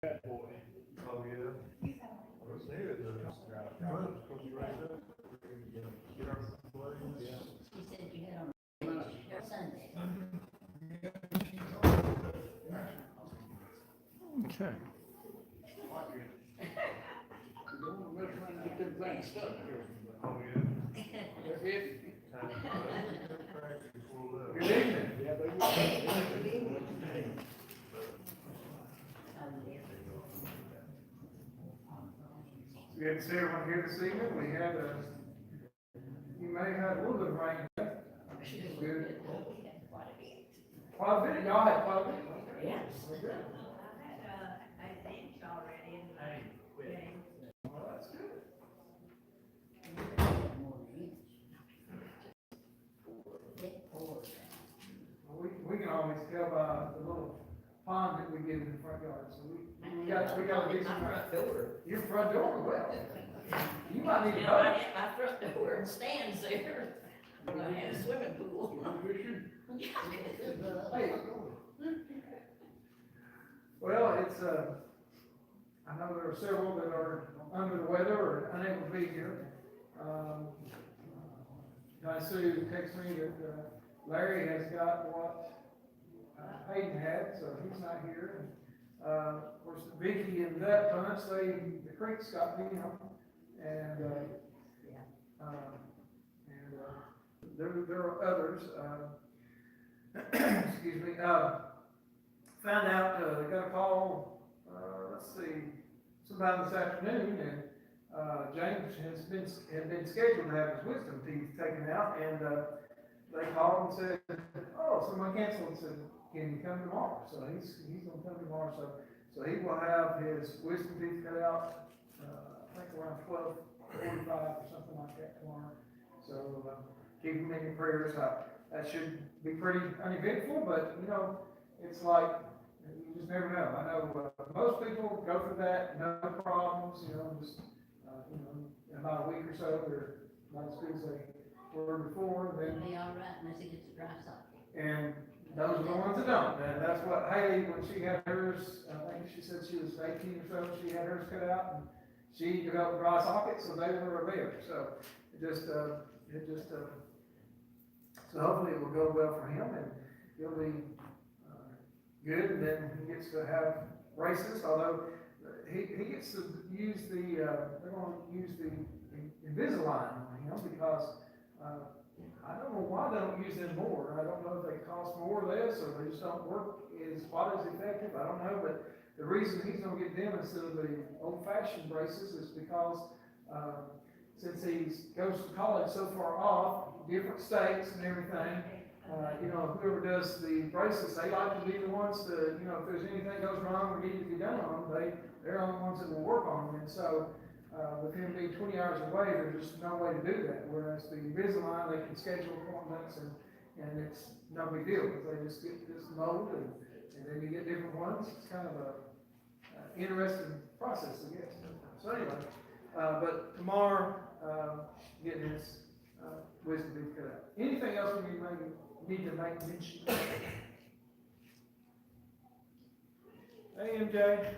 Oh, yeah. What's there? She said you had on Sunday. Okay. Get them things stuck here. Oh, yeah. That's it. Good evening. Yeah, they will. Good to see everyone here this evening. We had you may have had a little bit of rain. Good. Quite a bit. Y'all had quite a bit. Yes. Well, that's good. We can always tell by the little pond that we get in the front yard, so we got a decent. My front door. Your front door, well, you might need You to know, I know. hit my front door and stands there, when I had a swimming pool. Hey. Well, it's, I know there are several that are under the weather or unable to be here. Sue texted me that, Larry has got what, Hayden had, so he's not here. Of course, Vicky and that bunch, the Creeks got me, and there are others, excuse me, found out, they got a call, let's see, sometime this afternoon, and, James had been scheduled to have his wisdom teeth taken out, and, they called and said, oh, someone canceled, and said, can you come tomorrow? So he's gonna come tomorrow, so he will have his wisdom teeth cut out, I think around 12:45 or something like that tomorrow. So, keep him in your prayers. That should be pretty uneventful, but you know, it's like, you just never know. I know, most people go through that, no problems, you know, just, you know, in about a week or so, they're not as good as they were before, then. It'll be all right unless it gets a dry socket. And those are the ones that don't, and that's what Haley, when she had hers, I think she said she was 18 or so, she had hers cut out, and she developed dry sockets, so they were there, so so hopefully it will go well for him, and he'll be, good, and then he gets to have braces, although he gets to use they're gonna use the Invisalign on him, because, I don't know why they don't use them more. I don't know if they cost more or less, or they just don't work quite as effective. I don't know, but the reason he's gonna get them instead of the old-fashioned braces is because, since he goes to college so far off, different states and everything, you know, whoever does the braces, they like to be the ones to, you know, if there's anything goes wrong or needs to be done on them, they're the ones that will work on them. And so, with him being 20 hours away, there's just no way to do that. Whereas the Invisalign, they can schedule appointments, and it's no big deal, because they just get this mold, and then you get different ones. It's kind of a interesting process, I guess. So anyway, but tomorrow, getting his wisdom teeth cut out. Anything else we need to make mention? Hey, MJ.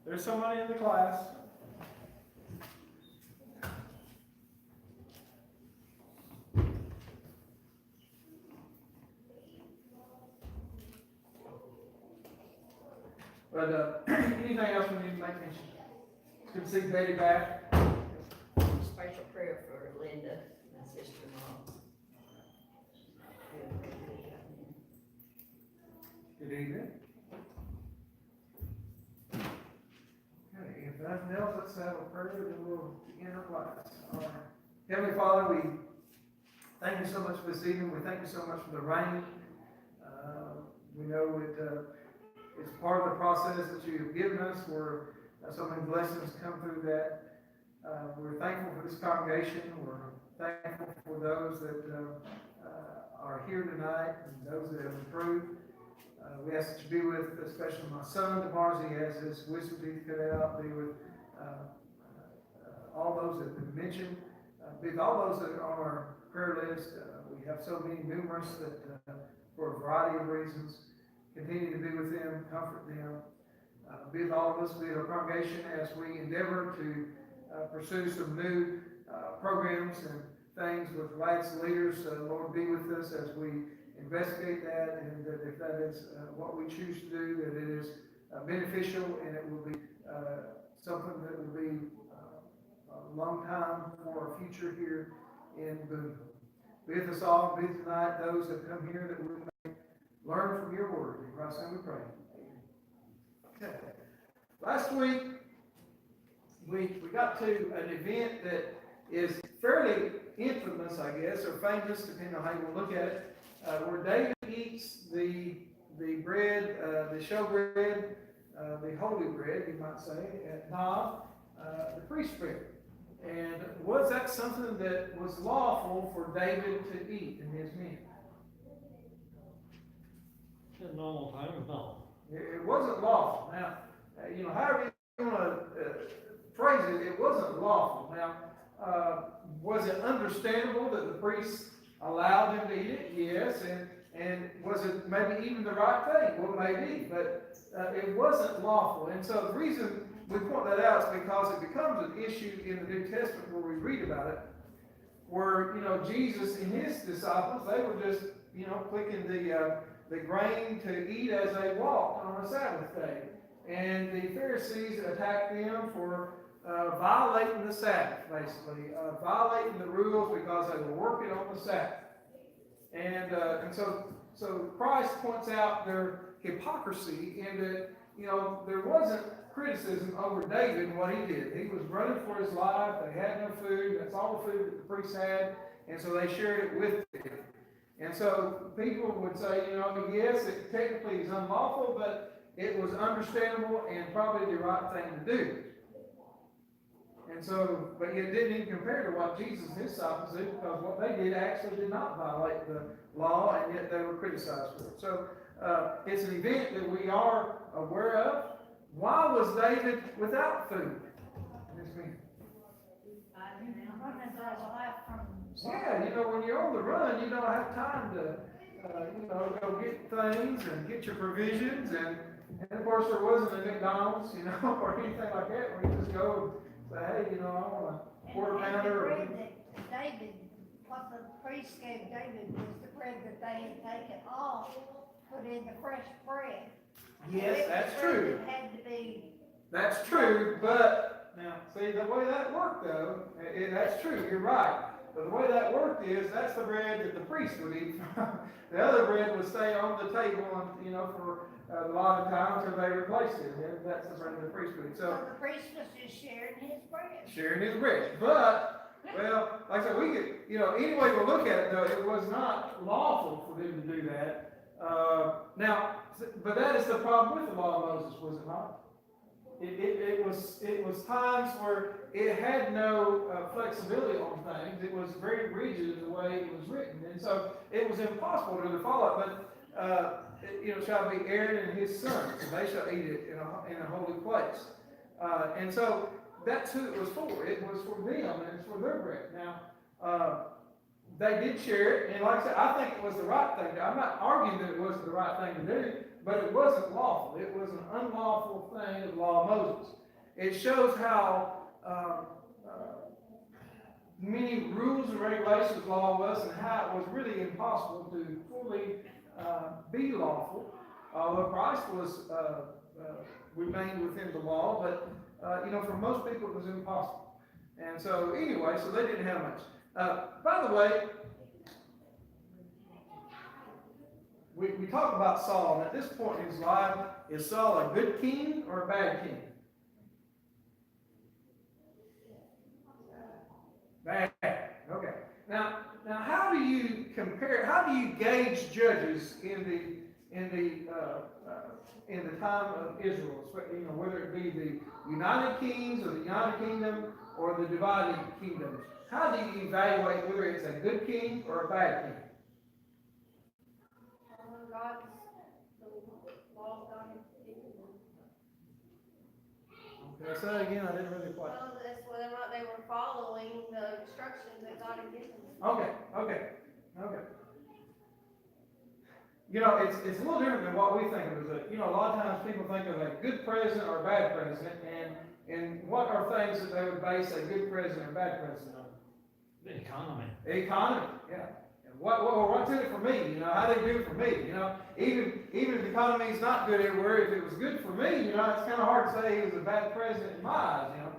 There's somebody in the class. But anything else we need to make mention? It's good to see Betty back. Special prayer for Linda, my sister-in-law. Good evening. Okay, if nothing else, let's have a prayer, then we'll begin our class. Heavenly Father, we thank you so much for this evening. We thank you so much for the rain. We know it's part of the process that you have given us, where so many blessings come through that. We're thankful for this congregation. We're thankful for those that are here tonight and those that have improved. We ask that you be with, especially my son tomorrow, as he has his wisdom teeth cut out. Be with all those that have been mentioned. Be with all those that are on our prayer list. We have so many numerous that, for a variety of reasons, continue to be with them comfort them. Be with all of us, be with our congregation as we endeavor to pursue some new programs and things with lads and leaders. Lord, be with us as we investigate that, and that if that is what we choose to do, that it is beneficial, and it will be something that will be a long time for our future here in Boone. Be with us all, be tonight, those that come here, that we may learn from your word. In Christ's name we pray. Okay. Last week, we got to an event that is fairly infamous, I guess, or famous, depending on how you want to look at it, where David eats the bread, the showbread, the holy bread, you might say, at Nob, the priest bread. And was that something that was lawful for David to eat and his men? In normal times, no. It wasn't lawful. Now, however you want to phrase it, it wasn't lawful. Now, was it understandable that the priests allowed them to eat it? Yes. And was it maybe even the right thing? Well, maybe, but it wasn't lawful. And so the reason we point that out is because it becomes an issue in the New Testament where we read about it, where, Jesus and his disciples, they were just, clicking the grain to eat as they walked on a Sabbath day. And the Pharisees attacked them for violating the Sabbath, basically, violating the rules because they were working on the Sabbath. And so Christ points out their hypocrisy in that, there wasn't criticism over David and what he did. He was running for his life. They had no food. That's all the food that the priests had. And so they shared it with them. And so people would say, yes, it technically is unlawful, but it was understandable and probably the right thing to do. And so, but it didn't even compare to what Jesus and his disciples did, because what they did actually did not violate the law, and yet they were criticized for it. So it's an event that we are aware of. Why was David without food? Yeah, when you're on the run, you don't have time to, go get things and get your provisions. And of course, there wasn't a McDonald's, or anything like that, where you just go and say, hey, I want a quarter pounder. And the bread that David, what the priest gave David was the bread that they had taken off, put in the fresh bread. Yes, that's true. It had to be. That's true, but now, see, the way that worked, though, that's true, you're right. But the way that worked is, that's the bread that the priest would eat from. The other bread would stay on the table, and, for a lot of time until they replaced it. And that's the bread the priest would eat. So the priest was just sharing his bread. Sharing his bread. But, well, like I said, we could, any way we look at it, though, it was not lawful for them to do that. Now, but that is the problem with the law of Moses, was it not? It was times where it had no flexibility on things. It was very rigid in the way it was written, and so it was impossible to follow it. But it shall be Aaron and his sons, and they shall eat it in a holy place. And so that's who it was for. It was for them, and it's for their bread. Now, they did share it, and like I said, I think it was the right thing. I'm not arguing that it wasn't the right thing to do, but it wasn't lawful. It was an unlawful thing of the law of Moses. It shows how many rules and regulations the law was, and how it was really impossible to fully be lawful. Although Christ was remained within the law, but for most people it was impossible. And so anyway, so they didn't have much. By the way, we talk about Saul, and at this point in his life, is Saul a good king or a bad king? Bad. Okay. Now, how do you compare? How do you gauge judges in the time of Israel? Whether it be the United Kings or the United Kingdom or the divided kingdoms. How do you evaluate whether it's a good king or a bad king? Okay, say that again. I didn't really quite. Well, that's whether or not they were following the instructions that God had given them. Okay. you know, it's a little different than what we think of as a, you know, a lot of times people think of a good president or a bad president, and what are things that they would base a good president or bad president on? The economy. The economy, yeah. And what's in it for me? You know, how they do it for me? You know, even if the economy is not good everywhere, if it was good for me, you know, it's kind of hard to say he was a bad president in my eyes, you know.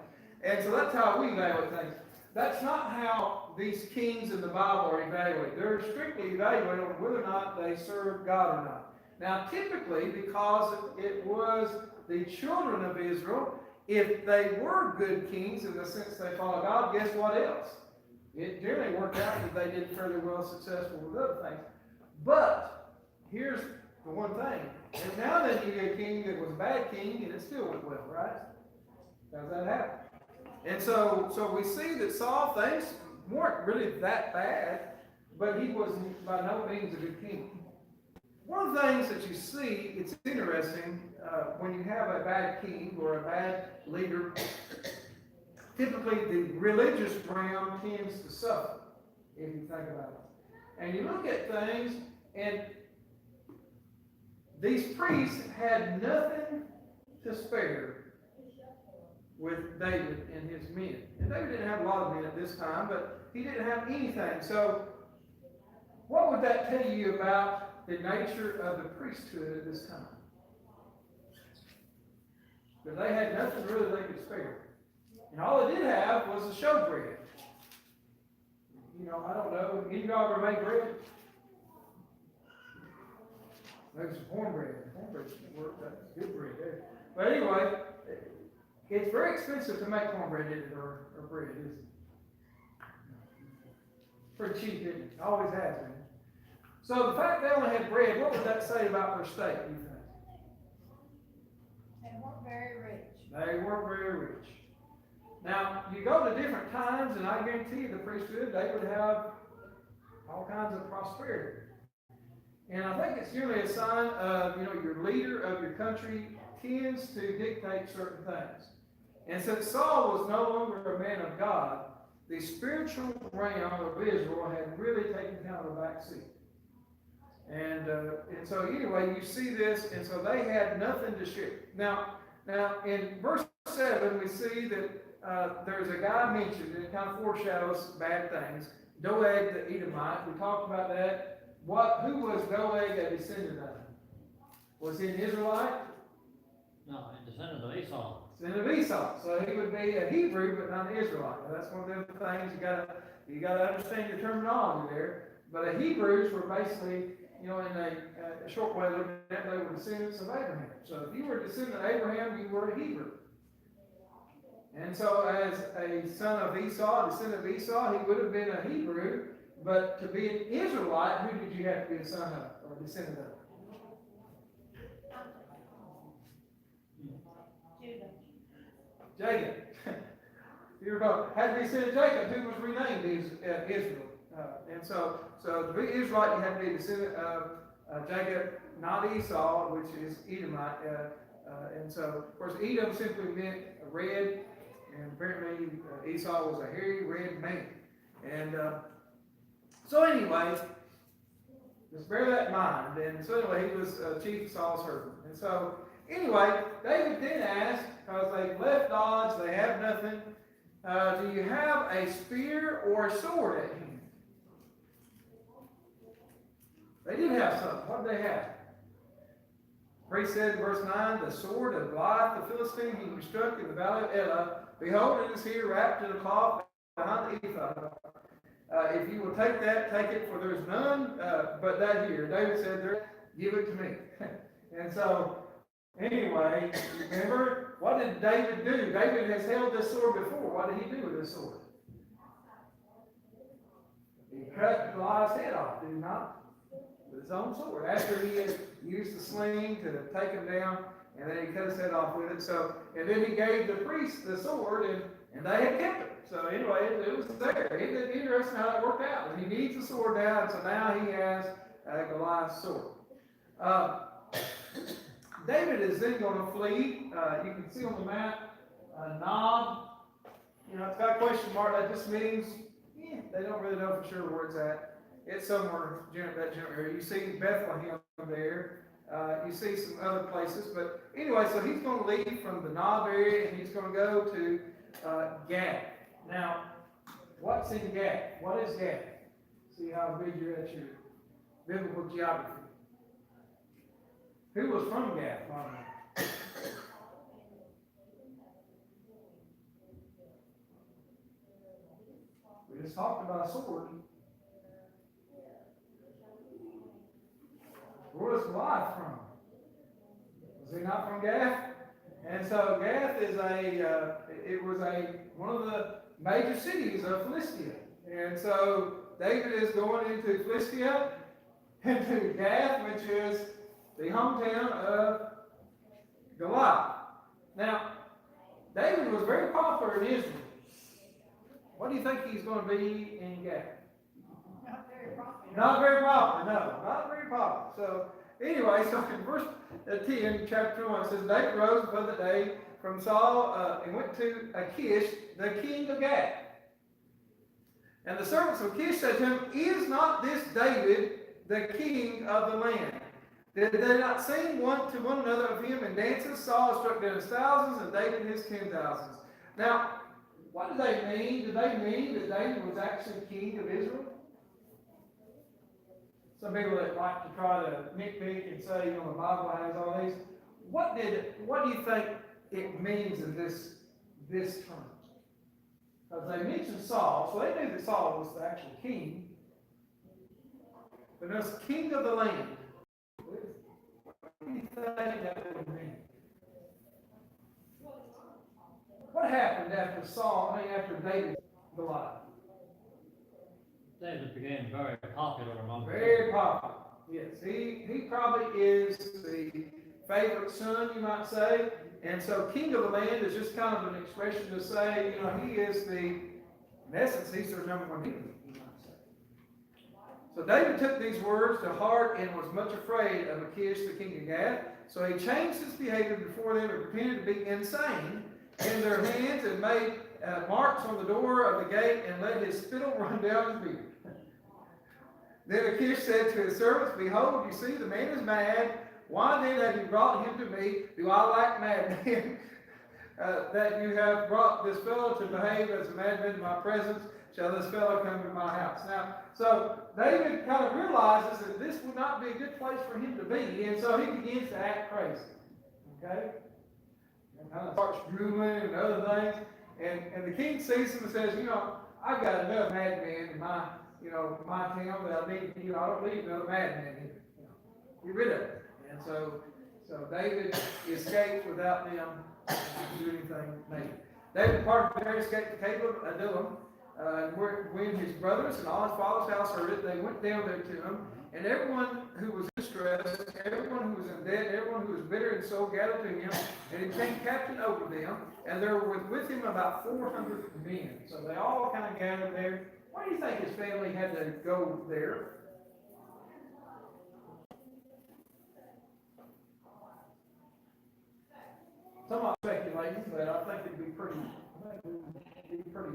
And so that's how we evaluate things. That's not how these kings in the Bible are evaluated. They're strictly evaluated on whether or not they serve God or not. Now, typically, because it was the children of Israel, if they were good kings in the sense they follow God, guess what else? It generally worked out that they did fairly well successful with other things. But here's the one thing. And now then you get a king that was a bad king, and it still went well, right? How's that happen? And so we see that Saul, things weren't really that bad, but he was by no means a good king. One of the things that you see, it's interesting, when you have a bad king or a bad leader, typically the religious realm tends to suffer, if you think about it. And you look at things, and these priests had nothing to spare with David and his men. And David didn't have a lot of men at this time, but he didn't have anything. So what would that tell you about the nature of the priesthood at this time? Because they had nothing really they could spare. And all they did have was the showbread. You know, I don't know, any of y'all ever made bread? Maybe some cornbread. Cornbread should work, that's good bread there. But anyway, it's very expensive to make cornbread, isn't it, or bread, isn't it? Pretty cheap, isn't it? Always has been. So the fact they only had bread, what would that say about their state, do you think? They weren't very rich. They weren't very rich. Now, you go to different times, and I guarantee you the priesthood, they would have all kinds of prosperity. And I think it's usually a sign of, you know, your leader of your country tends to dictate certain things. And since Saul was no longer a man of God, the spiritual realm of Israel had really taken kind of a back seat. And so anyway, you see this, and so they had nothing to share. Now in verse 7, we see that there's a guy mentioned, and it kind of foreshadows bad things. Doeg the Edomite, we talked about that. Who was Doeg a descendant of? Was he an Israelite? No, a descendant of Esau. Descendant of Esau. So he would be a Hebrew, but not an Israelite. Now, that's one of the things you gotta understand your terminology there. But the Hebrews were basically, you know, in a short way of looking at it, they were descendants of Abraham. So if you were a descendant of Abraham, you were a Hebrew. And so as a son of Esau, a descendant of Esau, he would have been a Hebrew. But to be an Israelite, who did you have to be a son of or descendant of? Judah. Jacob. You had to be a descendant of Jacob, who was renamed Israel. And so to be Israelite, you had to be a descendant of Jacob, not Esau, which is Edomite. And so, of course, Edom simply meant red, and apparently Esau was a hairy red man. And so anyway, just bear that in mind. And so anyway, he was chief of Saul's servant. And so anyway, David then asked, because they've left odds, they have nothing, do you have a spear or a sword at hand? They did have something. What did they have? The priest said in verse 9, the sword of Goliath the Philistine, he was struck in the valley of Elah. Behold, it is here wrapped in a cloth behind the ephod. If you will take that, take it, for there is none but that here. David said, give it to me. And so, anyway, remember, what did David do? David has held this sword before. What did he do with this sword? He cut Goliath's head off, did he not? With his own sword. After he had used the sling to take him down, and then he cut his head off with it. So, and then he gave the priest the sword, and they had kept it. So anyway, it was there. Isn't it interesting how that worked out? And he needs the sword now, and so now he has Goliath's sword. David is then going to flee. You can see on the map, Nob. You know, it's got a question mark. That just means, they don't really know for sure where it's at. it's somewhere, that general area. You see Bethlehem there. You see some other places, but anyway, so he's going to leave from the Nob area and he's going to go to Gath. Now, what's in Gath? What is Gath? See how big you're at your biblical geography. Who was from Gath? We just talked about a sword. Where was Goliath from? Was he not from Gath? And so Gath is one of the major cities of Philistia. And so David is going into Philistia, into Gath, which is the hometown of Goliath. Now, David was very popular in Israel. What do you think he's going to be in Gath? Not very popular. Not very popular, no, not very popular. So, anyway, so in verse 10, chapter 1, it says, David rose upon the day from Saul and went to Achish, the king of Gath. And the servants of Achish said to him, Is not this David the king of the land? Did they not sing one to one another of him in dances? Saul struck down his thousands and David his 10,000s. Now, what do they mean? Do they mean that David was actually king of Israel? Some people that like to try to nitpick and say, the Bible has all these. What do you think it means in this term? Because they mentioned Saul, so they knew that Saul was the actual king. But there's king of the land. What do you think that would mean? What happened after David Goliath? David became very popular among Very popular. Yes, he probably is the favorite son, you might say. And so king of the land is just kind of an expression to say, he is in essence, he's their number one king, you might say. So David took these words to heart and was much afraid of Achish, the king of Gath. So he changed his behavior before them and pretended to be insane in their hands and made marks on the door of the gate and let his spittle run down his beard. Then Achish said to his servants, Behold, you see, the man is mad. Why then have you brought him to me? Do I lack madmen? That you have brought this fellow to behave as a madman in my presence? Shall this fellow come to my house? Now, so David kind of realizes that this would not be a good place for him to be, and so he begins to act crazy. Okay? And kind of starts drooling and other things. And the king sees him and says, I've got enough madmen in my town that I need, I don't need another madman here. Get rid of it. And so David escaped without them doing anything negative. David parted there, escaped to Caleb, Adullam, when his brothers and all his father's house heard it, they went down there to him, and everyone who was in distress, everyone who was in debt, everyone who was bitter in soul gathered to him, and he became captain over them, and there were with him about 400 men. So they all kind of gathered there. Why do you think his family had to go there? Some are speculating, but I think it'd be pretty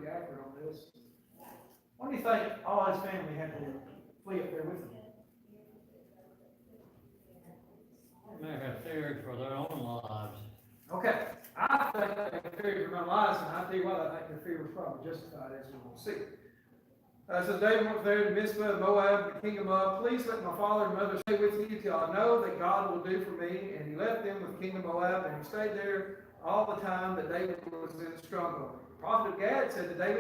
accurate on this. Why do you think all his family had to flee up there with him? They may have feared for their own lives. Okay, I think they feared for their lives, and I'll tell you what, I think their fear was probably justified, as we will see. So David went there to Mizpah of Moab, the king of Moab. Please let my father and mother stay with you till I know that God will do for me. And he left them with the king of Moab, and he stayed there all the time that David was in the stronghold. The prophet of Gad said to David,